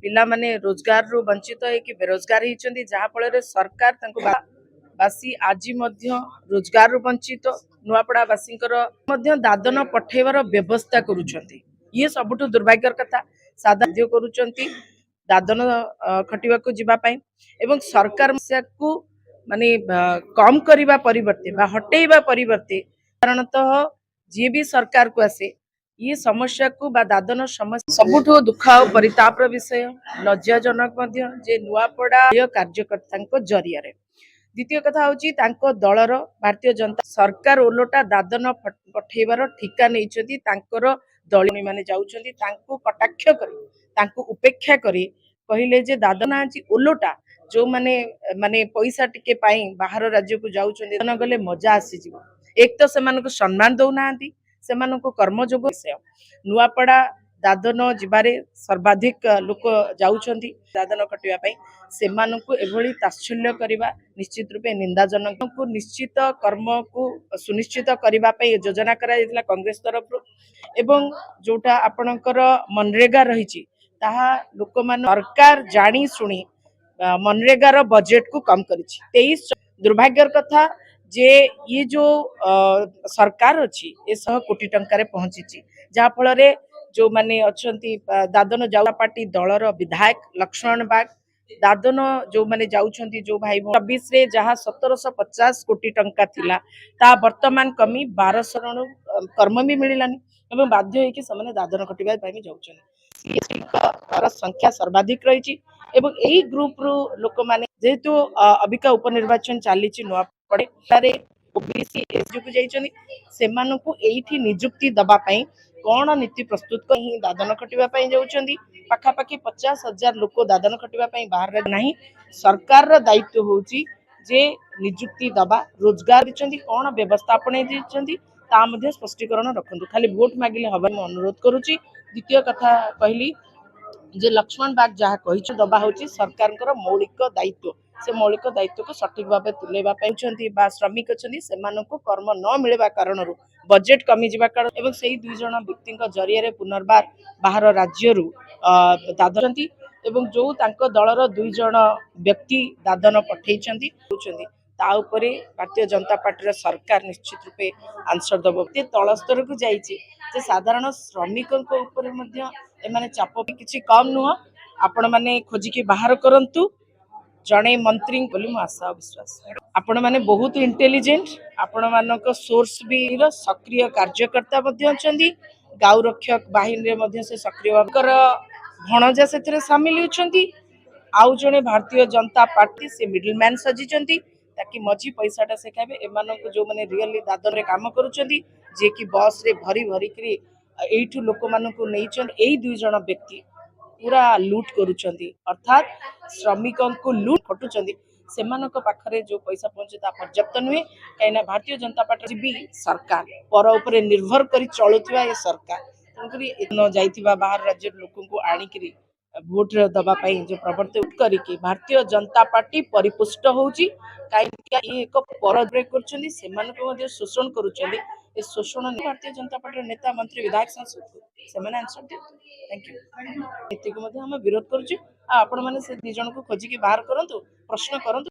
पिला माने रोजगार रु वंचित है बेरोजगार होती जहाँ फल सरकार बासी आज रोजगार रु वंचित नुआपड़ावासी दादन पठेबार व्यवस्था करुछंती ये सबुठु दुर्भाग्यर कथा साधारण करुछंती दादन खटिबा को जीवा पाई एवं सरकार को माने कम करबा परिवर्ते बा हटेबा परिवर्ते साधारणतः जी भी सरकार को आसे ये समस्या को बा दादन समस्या सबुठु दुख और परितापर विषय लज्जाजनक जे नुआपड़ा कार्यकर्ता जरिया द्वितीय कथा हूँ दलर भारतीय जनता सरकार ओलोटा दादन पठेबार ठिका नहीं दलिनी माने जाउछंती तांको कटाक्ष करी उपेक्षा करी कहले जे दादन आज ओलोटा जो माने माने पैसा टिके पाई बाहर राज्य को जाउछंती न गले मजा आसी जीवो एक तो सेमानको सम्मान दउनांती सेमानको कर्मजोग विषय नुआपड़ा दादन जिबारे सर्वाधिक लोक जाउछंती दादन कटिवा पाई सेमानको एभली ताच्छल्य करिबा निश्चित रूपे निंदाजनक को निश्चित कर्म को सुनिश्चित करबा पाई योजना करा जायतिला कांग्रेस तरफ एवं जोटा आपणकर मनरेगा रही ताहा लोक मान सरकार जानी सुनी मनरेगार बजेट को कम करिछि 23 दुर्भाग्यर कथा जे ये जो सरकार अच्छी ए 100 कोटी टंकार पहुंची जहाँ फल जो माने अच्छी दादन जाउला पार्टी दलर विधायक लक्ष्मण बाग दादन जो माने जाउछंती जो भाई 26 रे जहाँ 1750 कोटी टंका थिला ता वर्तमान कमी 1200 कर्म भी मिलानी एवं बाध्य होइकि समने दादन कटिबा पाई जाउछन संख्या सर्वाधिक रही एवं यही ग्रुप रु लोक माने जेहेतु अबिका उपनिर्वाचन चली नुआ पड़े ओबीसी एसजी को जाइछनी सेमानकु एठी नियुक्ति दबा पई कौन नीति प्रस्तुत कर दादन खटिबा पई जाउछंती पाखापाखि 50,000 लोक दादन खटिबा पई बाहर नहीं सरकार रो दायित्व होउची जे नियुक्ति दबा रोजगार दिछंती कौन व्यवस्था अपने दिछंती ता मध्ये स्पष्टीकरण रखंतु खाली वोट मागिले हबा मैं अनुरोध करूची द्वितीय कथा कहली जे लक्ष्मण बाग जहाँ कही दबा होची सरकार मौलिक दायित्व से मौलिक दायित्व को सठिक भाव तुलेबा बा श्रमिक अच्छी को कर्म न मिलवा कारण बजेट कमी जावा कारण एवं से दुई जन व्यक्ति जरिया पुनर्बार बाहर राज्य दादन एवं जो तांको दलर दुई जन व्यक्ति दादन पठे भारतीय जनता पार्टी सरकार निश्चित रूपे आंसर दब तल स्तर को जाइए साधारण श्रमिकों एमाने चाप किसी कम नुह आपण मैंने खोजिकी बाहर करंतु जड़े मंत्री बोली आशा विश्वास आपण मैंने बहुत इंटेलिजेंट आपण मानक सोर्स भी सक्रिय कार्यकर्ता गाँव रक्षक बाहिनी से सक्रिय भणजा से सामिल होती आउ जड़े भारतीय जनता पार्टी से मिडिल मैन सजी ताकि मझी पैसाटा से खाए एम जो मैंने रियली दादन रे काम करुँच जे कि बस रे भरी भरिकी एठू लोक मानू नहीं दुई जन व्यक्ति पूरा लूट करुँच अर्थात श्रमिकों को लूट खटुंट से पाखरे जो पैसा पहुंचे पर्याप्त नुहे कहीं भारतीय जनता पार्टी भी सरकार पर उपरे निर्भर कर चलुवा ये सरकार तेणुक जाइथिबा बाहर राज्य लोक को आणिकी भोट दबाई जो प्रवर्तित करके भारतीय जनता पार्टी परिपुष्ट होची कहीं एक पर कर शोषण करुँच शोषण भारतीय जनता पार्टी नेता मंत्री विधायक सांसद से आंसर दिखाते थैंक यू नीति को विरोध करुँ आपण मैंने से 2 जन को खोजिकी बाहर करंतु प्रश्न करंतु।